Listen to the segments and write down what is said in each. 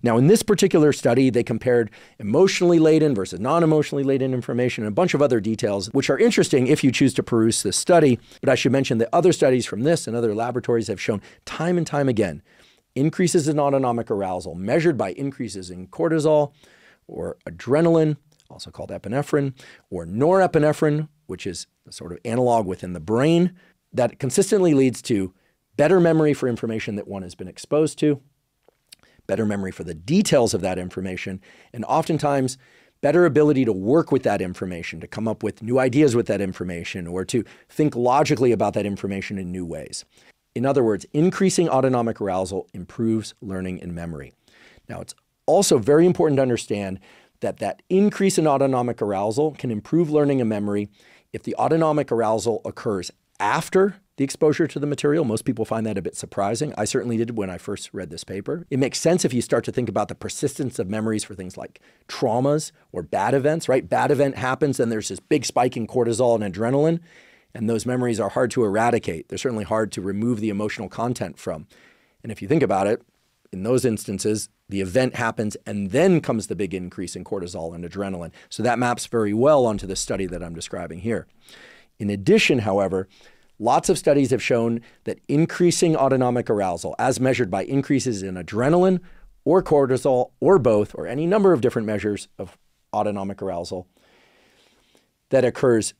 Now, in this particular study, they compared emotionally laden versus non-emotionally laden information and a bunch of other details, which are interesting if you choose to peruse this study. But I should mention that other studies from this and other laboratories have shown time and time again increases in autonomic arousal measured by increases in cortisol or adrenaline, also called epinephrine, or norepinephrine, which is a sort of analog within the brain, that consistently leads to better memory for information that one has been exposed to, better memory for the details of that information, and oftentimes better ability to work with that information, to come up with new ideas with that information, or to think logically about that information in new ways. In other words, increasing autonomic arousal improves learning and memory. Now, it's also very important to understand that that increase in autonomic arousal can improve learning and memory if the autonomic arousal occurs after the exposure to the material. Most people find that a bit surprising. I certainly did when I first read this paper. It makes sense if you start to think about the persistence of memories for things like traumas or bad events, right? Bad event happens and there's this big spike in cortisol and adrenaline, and those memories are hard to eradicate. They're certainly hard to remove the emotional content from. And if you think about it, in those instances, the event happens and then comes the big increase in cortisol and adrenaline. So that maps very well onto the study that I'm describing here. In addition, however, lots of studies have shown that increasing autonomic arousal, as measured by increases in adrenaline or cortisol or both, or any number of different measures of autonomic arousal that occurs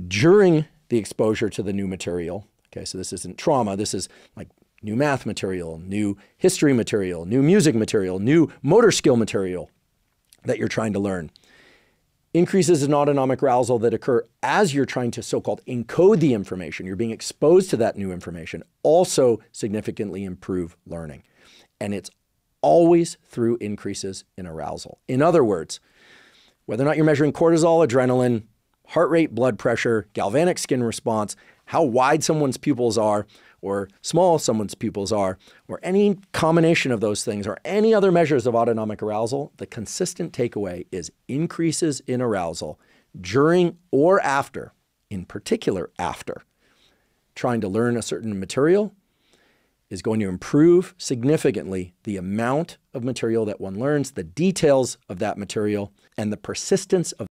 during the exposure to the new material. Okay, so this isn't trauma. This is like new math material, new history material, new music material, new motor skill material that you're trying to learn. Increases in autonomic arousal that occur as you're trying to so-called encode the information, you're being exposed to that new information, also significantly improve learning. And it's always through increases in arousal. In other words, whether or not you're measuring cortisol, adrenaline, heart rate, blood pressure, galvanic skin response, how wide someone's pupils are, or small someone's pupils are, or any combination of those things, or any other measures of autonomic arousal, the consistent takeaway is increases in arousal during or after, in particular after, trying to learn a certain material is going to improve significantly the amount of material that one learns, the details of that material, and the persistence of